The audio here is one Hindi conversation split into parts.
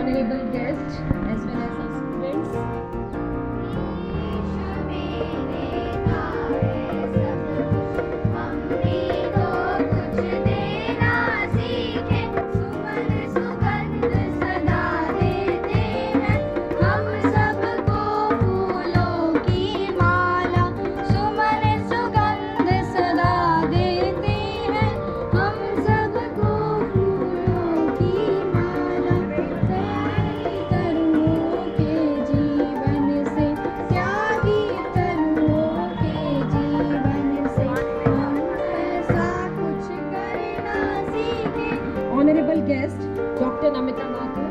honorable guests as well as our students. Honorable guest, Dr. Namita Mathur.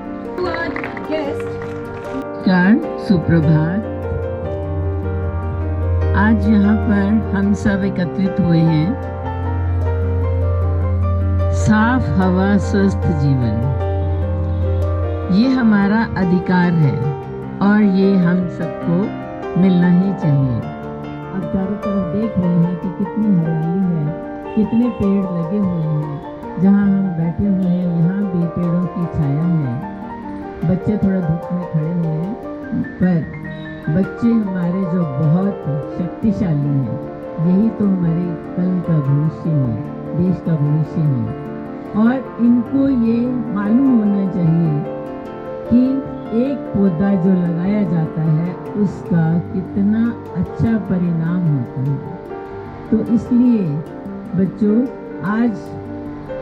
Guest. सुप्रभात। आज यहाँ पर हम सब एकत्रित हुए हैं। साफ हवा, स्वस्थ जीवन, ये हमारा अधिकार है और ये हम सबको मिलना ही चाहिए। अब चारों तरफ देख रहे हैं कि कितनी हरियाली है, कितने पेड़ लगे हुए हैं। जहाँ हम बैठे हुए हैं यहाँ भी पेड़ों की छाया है। बच्चे थोड़ा धूप में खड़े हुए हैं, पर बच्चे हमारे जो बहुत शक्तिशाली हैं, यही तो हमारे कल का भविष्य है, देश का भविष्य है। और इनको ये मालूम होना चाहिए कि एक पौधा जो लगाया जाता है उसका कितना अच्छा परिणाम होता है। तो इसलिए बच्चों, आज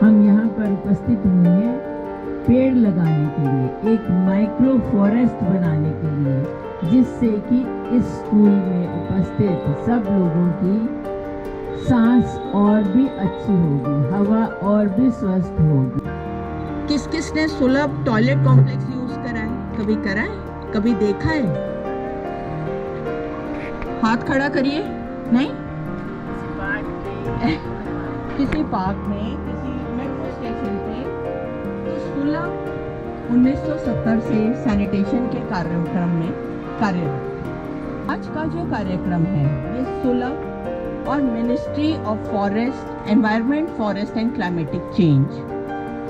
हम यहाँ पर उपस्थित हुए हैं पेड़ लगाने के लिए, एक माइक्रो फॉरेस्ट बनाने के लिए, जिससे कि इस स्कूल में उपस्थित सब लोगों की सांस और भी अच्छी होगी, हवा और भी स्वस्थ होगी। किस किस ने सुलभ टॉयलेट कॉम्प्लेक्स यूज करा है? कभी करा है? कभी देखा है? हाथ खड़ा करिए। नहीं? किसी पार्क में, किसी मेट्रो स्टेशन पे तो सुलभ 1970 से सैनिटेशन के कार्यक्रम में कार्यरत। आज का जो कार्यक्रम है ये सुलभ और ministry of forest, environment, forest and climatic change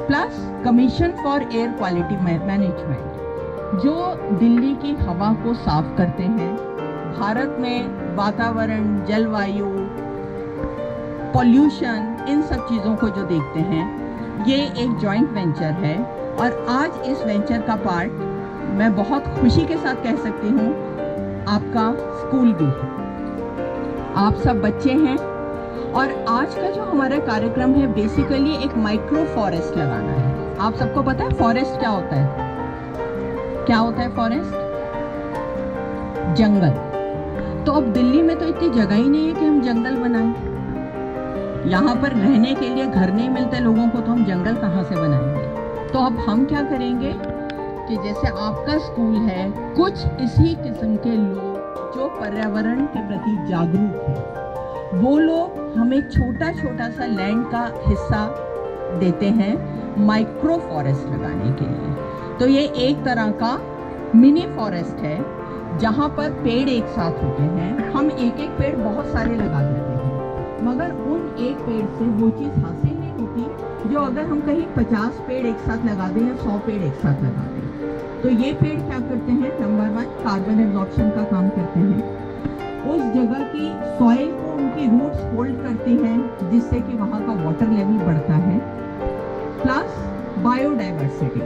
plus commission for air quality management, जो दिल्ली की हवा को साफ करते हैं, भारत में वातावरण, जलवायु, पॉल्यूशन, इन सब चीज़ों को जो देखते हैं, ये एक जॉइंट वेंचर है। और आज इस वेंचर का पार्ट मैं बहुत खुशी के साथ कह सकती हूँ आपका स्कूल भी है, आप सब बच्चे हैं। और आज का जो हमारा कार्यक्रम है बेसिकली एक माइक्रो फॉरेस्ट लगाना है। आप सबको पता है फॉरेस्ट क्या होता है? क्या होता है फॉरेस्ट? जंगल। तो अब दिल्ली में तो इतनी जगह ही नहीं है कि हम जंगल बनाएं। यहाँ पर रहने के लिए घर नहीं मिलते लोगों को, तो हम जंगल कहाँ से बनाएंगे? तो अब हम क्या करेंगे कि जैसे आपका स्कूल है, कुछ इसी किस्म के लोग जो पर्यावरण के प्रति जागरूक हैं, वो लोग हमें छोटा छोटा सा लैंड का हिस्सा देते हैं माइक्रो फॉरेस्ट लगाने के लिए। तो ये एक तरह का मिनी फॉरेस्ट है जहाँ पर पेड़ एक साथ होते हैं। हम एक एक पेड़ बहुत सारे लगा देते हैं, मगर उन एक पेड़ से वो चीज़ हासिल नहीं होती जो अगर हम कहीं 50 पेड़ एक साथ लगा दें या 100 पेड़ एक साथ लगा दें। तो ये पेड़ क्या करते हैं? नंबर 1, कार्बन एब्जॉर्प्शन का काम करते हैं। उस जगह की सॉइल को उनकी रूट्स होल्ड करती हैं, जिससे कि वहाँ का वाटर लेवल बढ़ता है। प्लस बायोडाइवर्सिटी,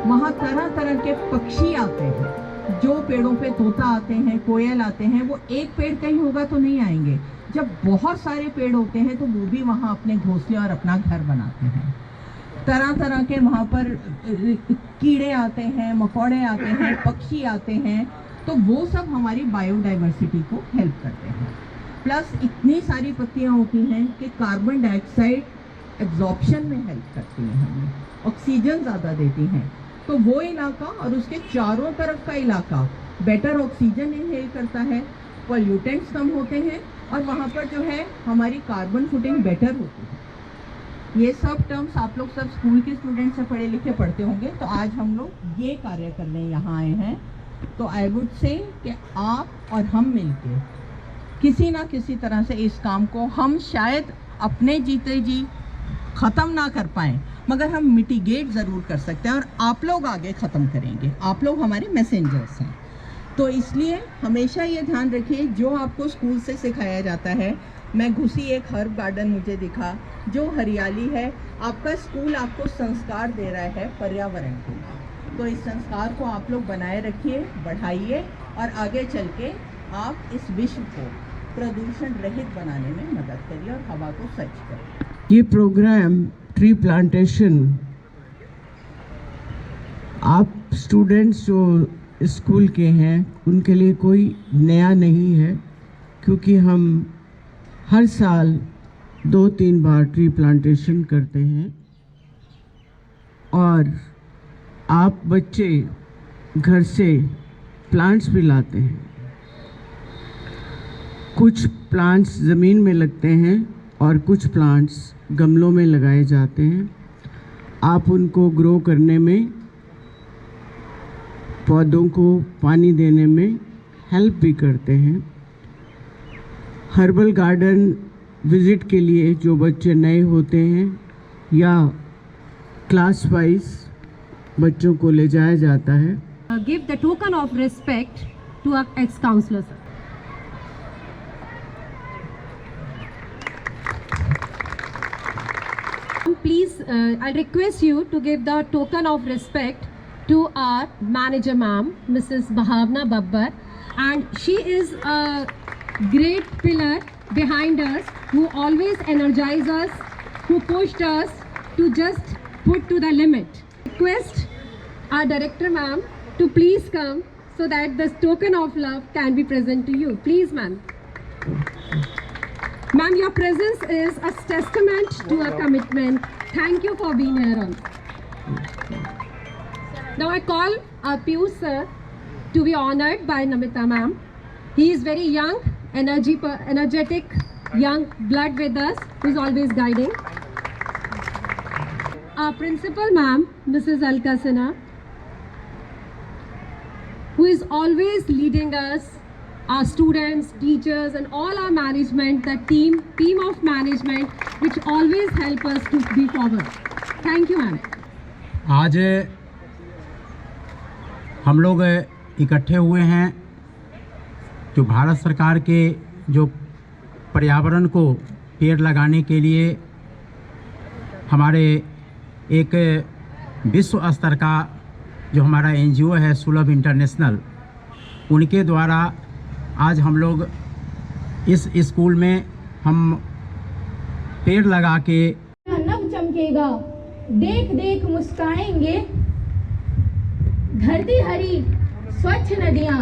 वहाँ तरह तरह के पक्षी आते हैं। जो पेड़ों पे तोता आते हैं, कोयल आते हैं, वो एक पेड़ कहीं होगा तो नहीं आएंगे। जब बहुत सारे पेड़ होते हैं तो वो भी वहाँ अपने घोंसले और अपना घर बनाते हैं। तरह तरह के वहाँ पर कीड़े आते हैं, मकोड़े आते हैं, पक्षी आते हैं, तो वो सब हमारी बायोडाइवर्सिटी को हेल्प करते हैं। प्लस इतनी सारी पत्तियाँ होती हैं कि कार्बन डाइऑक्साइड एब्जॉर्प्शन में हेल्प करती हैं, हमें ऑक्सीजन ज़्यादा देती हैं। तो वो इलाका और उसके चारों तरफ का इलाका बेटर ऑक्सीजन इनहेल करता है, पॉल्यूटेंट्स कम होते हैं और वहाँ पर जो है हमारी कार्बन फुटिंग बेटर होती है। ये सब टर्म्स आप लोग सब स्कूल के स्टूडेंट से पढ़े लिखे पढ़ते होंगे। तो आज हम लोग ये कार्य करने यहाँ आए हैं। तो आई वुड से कि आप और हम मिलके किसी ना किसी तरह से इस काम को हम शायद अपने जीते जी ख़त्म ना कर पाएँ, मगर हम मिटिगेट ज़रूर कर सकते हैं और आप लोग आगे ख़त्म करेंगे। आप लोग हमारे मैसेंजर्स हैं। तो इसलिए हमेशा ये ध्यान रखिए, जो आपको स्कूल से सिखाया जाता है। मैं घुसी, एक हर्ब गार्डन मुझे दिखा जो हरियाली है। आपका स्कूल आपको संस्कार दे रहा है पर्यावरण के, तो इस संस्कार को आप लोग बनाए रखिए, बढ़ाइए और आगे चल के आप इस विश्व को प्रदूषण रहित बनाने में मदद करिए और हवा को स्वच्छ करिए। ये प्रोग्राम ट्री प्लांटेशन आप स्टूडेंट्स जो स्कूल के हैं उनके लिए कोई नया नहीं है, क्योंकि हम हर साल 2-3 बार ट्री प्लांटेशन करते हैं। और आप बच्चे घर से प्लांट्स भी लाते हैं। कुछ प्लांट्स ज़मीन में लगते हैं और कुछ प्लांट्स गमलों में लगाए जाते हैं। आप उनको ग्रो करने में, पौधों को पानी देने में हेल्प भी करते हैं। हर्बल गार्डन विज़िट के लिए जो बच्चे नए होते हैं या क्लास वाइज बच्चों को ले जाया जाता है। Give the token of respect to our ex-counselor, sir. Please, I request you to give the token of respect to our manager ma'am, Mrs. Bhavna Babbar, and she is a great pillar behind us, who always energize us, who pushed us to just put to the limit. Request our director ma'am to please come so that this token of love can be present to you. Please, ma'am. Ma'am, your presence is a testament to our commitment. Thank you for being here on. Now I call Piyush sir to be honored by Namita ma'am. He is very young, energetic, young blood with us, who is always guiding. Our principal ma'am, Mrs. Alka Sinha, who is always leading us, our students, teachers and all our management, the team of management, which always help us to be forward. Thank you, ma'am. आज हम लोग इकट्ठे हुए हैं जो भारत सरकार के जो पर्यावरण को पेड़ लगाने के लिए हमारे एक विश्व स्तर का जो हमारा एनजीओ है सुलभ इंटरनेशनल, उनके द्वारा आज हम लोग इस स्कूल में हम पेड़ लगा के नभ चमकेगा, देख देख मुस्काएंगे, धरती हरी स्वच्छ नदियाँ,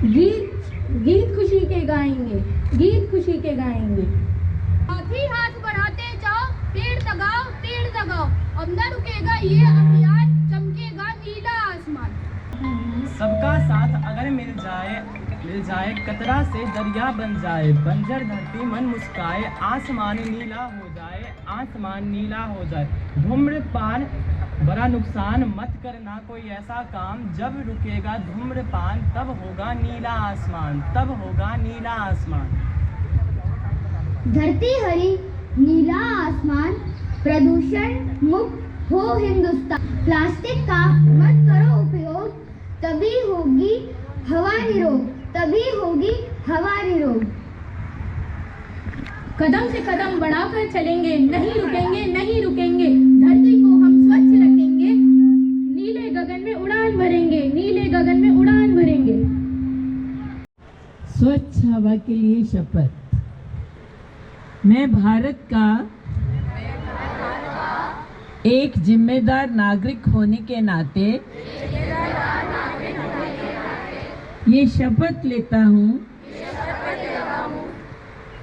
गीत खुशी के गाएंगे, गीत खुशी के गाएंगे। हाथ ही हाथ बढ़ाते जाओ, पेड़ लगाओ, पेड़ लगाओ, अब न रुकेगा ये अभियान, चमकेगा नीला आसमान। सबका साथ अगर मिल जाए कतरा से दरिया बन जाए, बंजर धरती मन मुस्काए, आसमान नीला हो जाए, आसमान नीला हो जाए। धूम्रपान बड़ा नुकसान, मत करना कोई ऐसा काम, जब रुकेगा धूम्रपान तब होगा नीला आसमान, तब होगा नीला आसमान। धरती हरी नीला आसमान, प्रदूषण मुक्त हो हिंदुस्तान, प्लास्टिक का मत करो उपयोग, तभी होगी हवा निरोग, तभी होगी हवा निरोग। कदम से कदम बढ़ाकर चलेंगे, नहीं रुकेंगे, नहीं रुकेंगे, धरती को हम स्वच्छ रखेंगे, नीले गगन में उड़ान भरेंगे, नीले गगन में उड़ान भरेंगे। स्वच्छ हवा के लिए शपथ। मैं भारत का एक जिम्मेदार नागरिक होने के नाते ये शपथ लेता हूँ,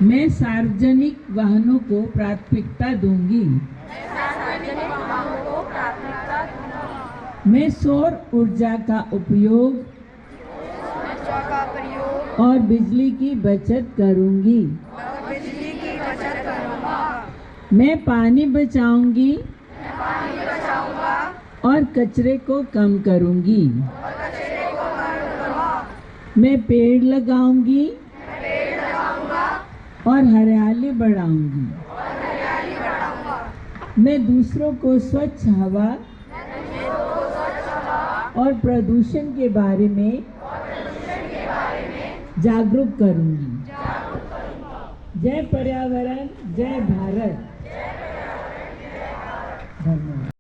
मैं सार्वजनिक वाहनों को प्राथमिकता दूंगी। मैं सौर ऊर्जा का उपयोग और बिजली की बचत करूंगी। मैं पानी बचाऊंगी और कचरे को कम करूंगी। मैं पेड़ लगाऊंगी और हरियाली बढ़ाऊंगी। मैं दूसरों को स्वच्छ हवा और प्रदूषण के बारे में जागरूक करूंगी। जय पर्यावरण, जय भारत। धन्यवाद।